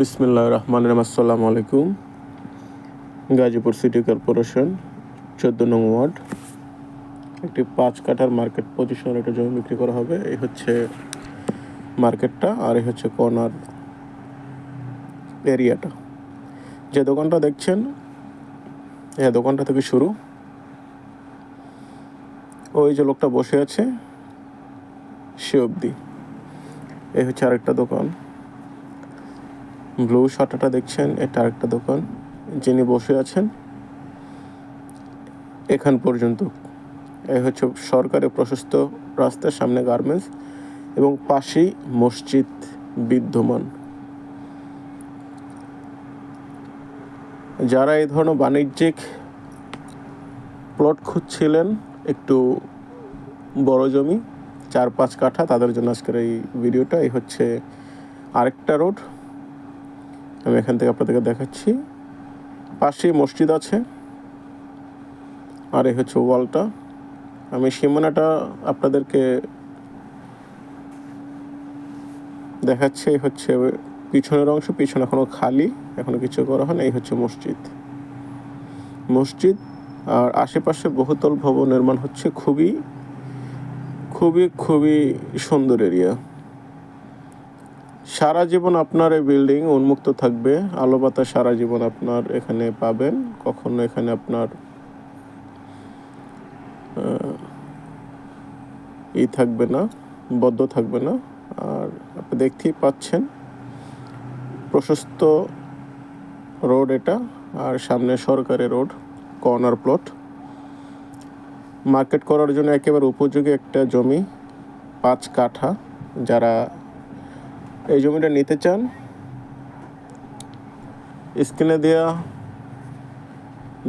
বিসমিল্লাহির রহমানির রহিম। আসসালামু আলাইকুম। গাজীপুর সিটি কর্পোরেশন 14 নং ওয়ার্ড একটি 5 কাঠার মার্কেট পজিশনের একটা জমি বিক্রি করা হবে। এই হচ্ছে মার্কেটটা, আর এই হচ্ছে কর্নার এরিয়াটা। যে দোকানটা দেখছেন, এই দোকানটা থেকে শুরু। ওই যে লোকটা বসে আছে সে অবধি। এই হচ্ছে আরেকটা দোকান। ব্লু শার্টটা দেখছেন, এটা আরেকটা দোকান। যিনি বসে আছেন এখান পর্যন্ত। এই হচ্ছে সরকারি প্রশস্ত রাস্তার সামনে গার্মেন্টস এবং পাশেই মসজিদ বিদ্যমান। যারা এই ধরনের বাণিজ্যিক প্লট খুঁজছিলেন, একটু বড় জমি 4-5 কাঠা, তাদের জন্য আজকের এই ভিডিওটা। এই হচ্ছে আরেকটা রোড, আমি এখান থেকে আপনাদেরকে দেখাচ্ছি। পাশেই মসজিদ আছে, আর এই হচ্ছে ওয়ালটা। আমি সীমানাটা আপনাদেরকে দেখাচ্ছি। এই হচ্ছে পিছনের অংশ, পিছনে এখনও খালি, এখনও কিছু করা হয় না। এই হচ্ছে মসজিদ আর আশেপাশে বহুতল ভবন নির্মাণ হচ্ছে। খুবই খুবই খুবই সুন্দর এরিয়া। সারা জীবন আপনার এই বিল্ডিং উন্মুক্ত থাকবে, আলো বাতাস সারা জীবন আপনার এখানে পাবেন। কখনো এখানে আপনার থাকবে না, বদ্ধ থাকবে না। আর আপনি দেখতেই পাচ্ছেন প্রশস্ত রোড এটা, আর সামনে সরকারি রোড, কর্নার প্লট। মার্কেট করার জন্য একেবারে উপযোগী একটা জমি, 5 কাঠা। যারা এই জমিটা নিতে চান, স্ক্রিনে দেওয়া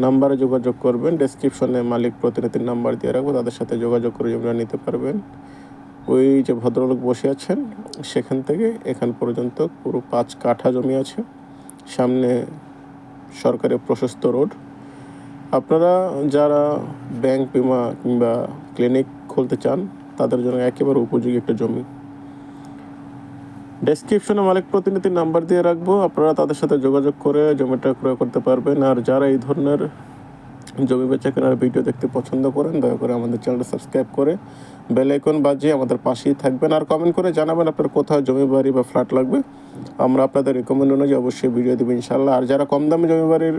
নাম্বারে যোগাযোগ করবেন। ডেসক্রিপশনে মালিক প্রতিনিধির নাম্বার দিয়ে রাখবো, তাদের সাথে যোগাযোগ করে জমিটা নিতে পারবেন। ওই যে ভদ্রলোক বসে আছেন সেখান থেকে এখান পর্যন্ত পুরো 5 কাঠা জমি আছে। সামনে সরকারি প্রশস্ত রোড। আপনারা যারা ব্যাংক, বিমা কিংবা ক্লিনিক খুলতে চান, তাদের জন্য একেবারে উপযোগী একটা জমি। ডেসক্রিপশনে মালিক প্রতিনিধির নাম্বার দিয়ে রাখবো, আপনারা তাদের সাথে যোগাযোগ করে জমিটা ক্রয় করতে পারবেন। আর যারা এই ধরনের জমি বেচা কেনার ভিডিও দেখতে পছন্দ করেন, দয়া করে আমাদের চ্যানেলটা সাবস্ক্রাইব করে বেল আইকন বাজিয়ে আমাদের পাশেই থাকবেন। আর কমেন্ট করে জানাবেন আপনার কোথাও জমি বাড়ি বা ফ্ল্যাট লাগবে। আমরা আপনাদের রিকমেন্ড অনুযায়ী অবশ্যই ভিডিও দেবো ইনশাল্লাহ। আর যারা কম দামে জমি বাড়ির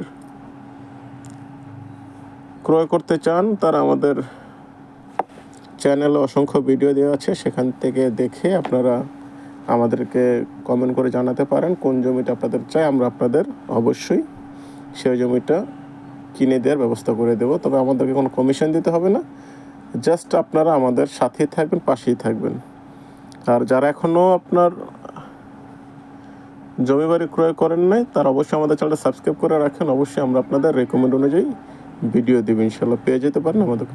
ক্রয় করতে চান, তারা আমাদের চ্যানেলে অসংখ্য ভিডিও দেওয়া আছে, সেখান থেকে দেখে আপনারা আমাদেরকে কমেন্ট করে জানাতে পারেন কোন জমিটা আপনাদের চাই। আমরা আপনাদের অবশ্যই সেই জমিটা কিনে দেওয়ার ব্যবস্থা করে দেবো। তবে আমাদেরকে কোনো কমিশন দিতে হবে না, জাস্ট আপনারা আমাদের সাথেই থাকবেন, পাশেই থাকবেন। আর যারা এখনও আপনার জমি বাড়ি ক্রয় করেন নাই, তারা অবশ্যই আমাদের চ্যানেলটা সাবস্ক্রাইব করে রাখেন। অবশ্যই আমরা আপনাদের রেকমেন্ড অনুযায়ী ভিডিও দেবো, ইনশাল্লাহ পেয়ে যেতে পারেন আমাদের।